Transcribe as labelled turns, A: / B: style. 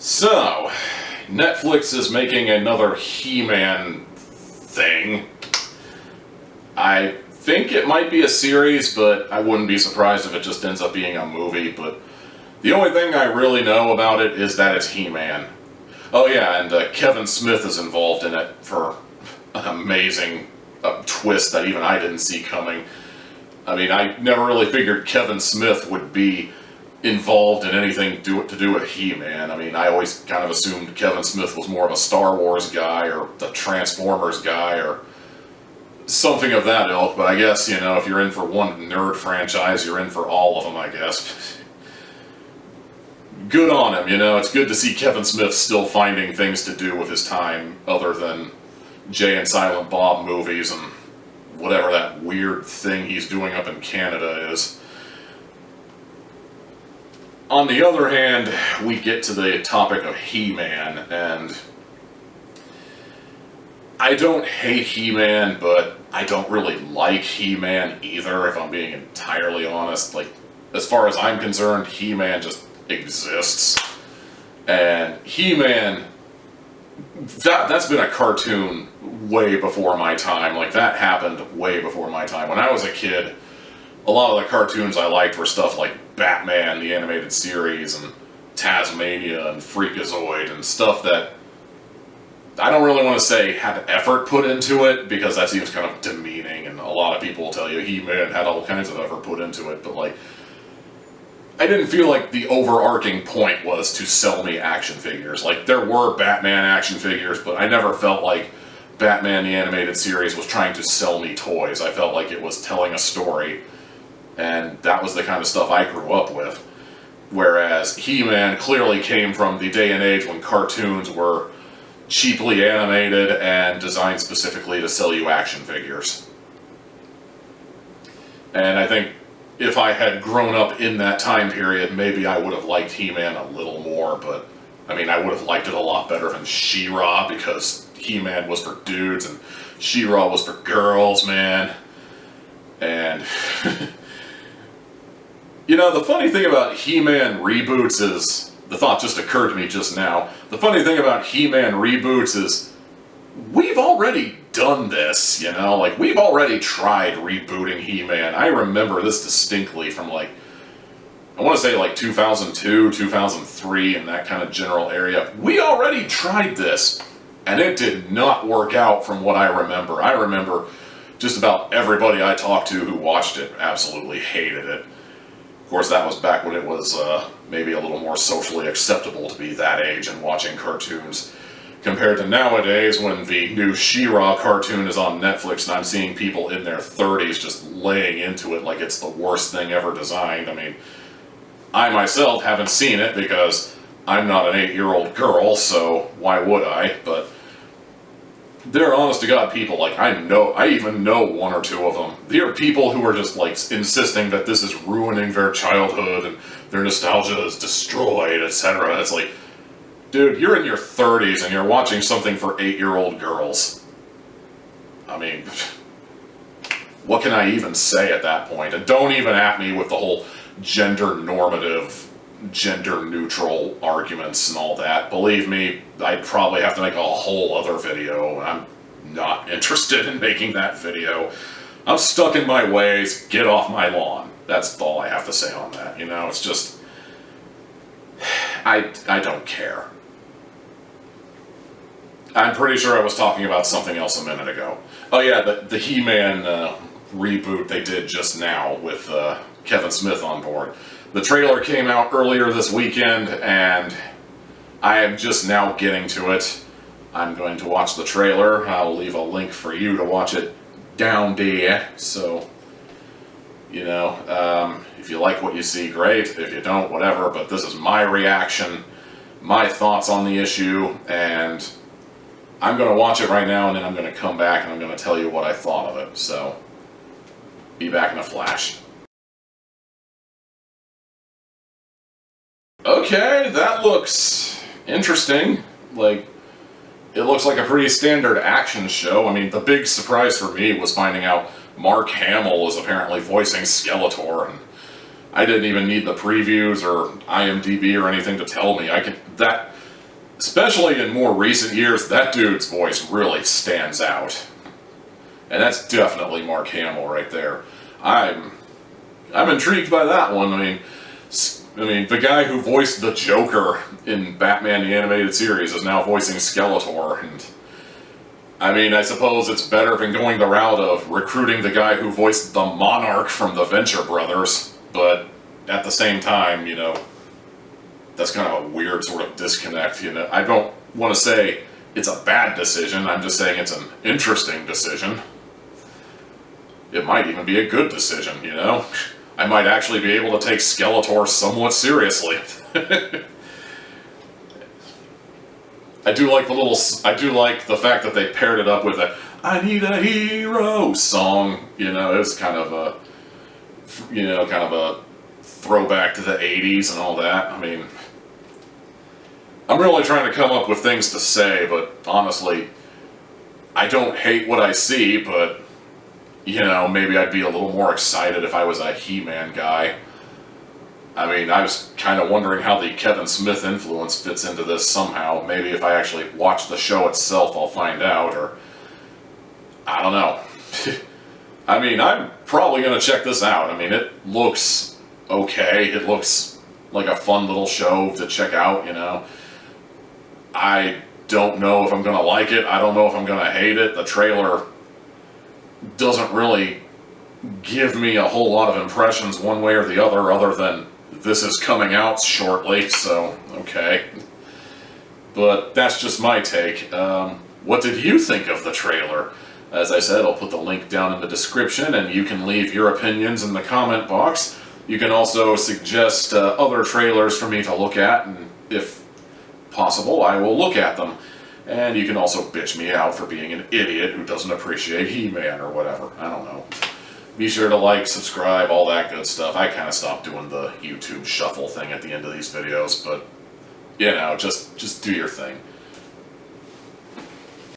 A: So, Netflix is making another He-Man thing. I think it might be a series, but I wouldn't be surprised if it just ends up being a movie. But the only thing I really know about it is that it's He-Man. Oh yeah, and Kevin Smith is involved in it for an amazing twist that even I didn't see coming. I mean, I never really figured Kevin Smith would be involved in anything to do with He-Man. I mean, I always kind of assumed Kevin Smith was more of a Star Wars guy or the Transformers guy or something of that ilk, but I guess, you know, if you're in for one nerd franchise, you're in for all of them, I guess. Good on him, you know, it's good to see Kevin Smith still finding things to do with his time other than Jay and Silent Bob movies and whatever that weird thing he's doing up in Canada is. On the other hand, we get to the topic of He-Man, and I don't hate He-Man, but I don't really like He-Man either, if I'm being entirely honest. Like, as far as I'm concerned, He-Man just exists. And He-Man, that's been a cartoon way before my time. Like, that happened way before my time. When I was a kid, a lot of the cartoons I liked were stuff like Batman, the animated series, and Tasmania, and Freakazoid, and stuff that I don't really want to say had effort put into it, because that seems kind of demeaning, and a lot of people will tell you He-Man had all kinds of effort put into it, but like, I didn't feel like the overarching point was to sell me action figures. Like, there were Batman action figures, but I never felt like Batman the animated series was trying to sell me toys. I felt like it was telling a story, and that was the kind of stuff I grew up with. Whereas He-Man clearly came from the day and age when cartoons were cheaply animated and designed specifically to sell you action figures. And I think if I had grown up in that time period, maybe I would have liked He-Man a little more, but I mean, I would have liked it a lot better than She-Ra, because He-Man was for dudes and She-Ra was for girls, man. And you know, the funny thing about He-Man reboots is, the thought just occurred to me just now, the funny thing about He-Man reboots is, we've already done this, you know? Like, we've already tried rebooting He-Man. I remember this distinctly from, like, I want to say, like, 2002, 2003, in that kind of general area. We already tried this, and it did not work out from what I remember. I remember just about everybody I talked to who watched it absolutely hated it. Of course, that was back when it was maybe a little more socially acceptable to be that age and watching cartoons, compared to nowadays when the new She-Ra cartoon is on Netflix and I'm seeing people in their 30s just laying into it like it's the worst thing ever designed. I mean, I myself haven't seen it because I'm not an 8-year-old girl, so why would I? But they're honest-to-God people. Like, I even know one or two of them. There are people who are just, like, insisting that this is ruining their childhood and their nostalgia is destroyed, etc. It's like, dude, you're in your 30s and you're watching something for 8-year-old girls. I mean, what can I even say at that point? And don't even at me with the whole gender-normative, gender-neutral arguments and all that. Believe me, I'd probably have to make a whole other video, and I'm not interested in making that video. I'm stuck in my ways, get off my lawn. That's all I have to say on that, you know? It's just, I don't care. I'm pretty sure I was talking about something else a minute ago. Oh yeah, the He-Man reboot they did just now with Kevin Smith on board. The trailer came out earlier this weekend, and I am just now getting to it. I'm going to watch the trailer. I'll leave a link for you to watch it down there. So, you know, if you like what you see, great. If you don't, whatever. But this is my reaction, my thoughts on the issue, and I'm going to watch it right now, and then I'm going to come back and I'm going to tell you what I thought of it. So, be back in a flash. Okay, that looks interesting. Like, it looks like a pretty standard action show. I mean, the big surprise for me was finding out Mark Hamill is apparently voicing Skeletor, and I didn't even need the previews or IMDb or anything to tell me. especially in more recent years, that dude's voice really stands out. And that's definitely Mark Hamill right there. I'm intrigued by that one. I mean, the guy who voiced the Joker in Batman the Animated Series is now voicing Skeletor, and I mean, I suppose it's better than going the route of recruiting the guy who voiced the Monarch from the Venture Brothers, but at the same time, you know, that's kind of a weird sort of disconnect, you know. I don't want to say it's a bad decision, I'm just saying it's an interesting decision. It might even be a good decision, you know. I might actually be able to take Skeletor somewhat seriously. I do like the fact that they paired it up with a "I Need a Hero" song. You know, it was kind of a throwback to the '80s and all that. I mean, I'm really trying to come up with things to say, but honestly, I don't hate what I see, but you know, maybe I'd be a little more excited if I was a He-Man guy. I mean, I was kind of wondering how the Kevin Smith influence fits into this somehow. Maybe if I actually watch the show itself, I'll find out, or I don't know. I mean, I'm probably going to check this out. I mean, it looks okay. It looks like a fun little show to check out, you know. I don't know if I'm going to like it. I don't know if I'm going to hate it. The trailer doesn't really give me a whole lot of impressions one way or the other than this is coming out shortly, so okay. But that's just my take. What did you think of the trailer? As I said, I'll put the link down in the description, and you can leave your opinions in the comment box. You can also suggest other trailers for me to look at, and if possible, I will look at them. And you can also bitch me out for being an idiot who doesn't appreciate He-Man or whatever. I don't know. Be sure to like, subscribe, all that good stuff. I kind of stopped doing the YouTube shuffle thing at the end of these videos, but, you know, just do your thing.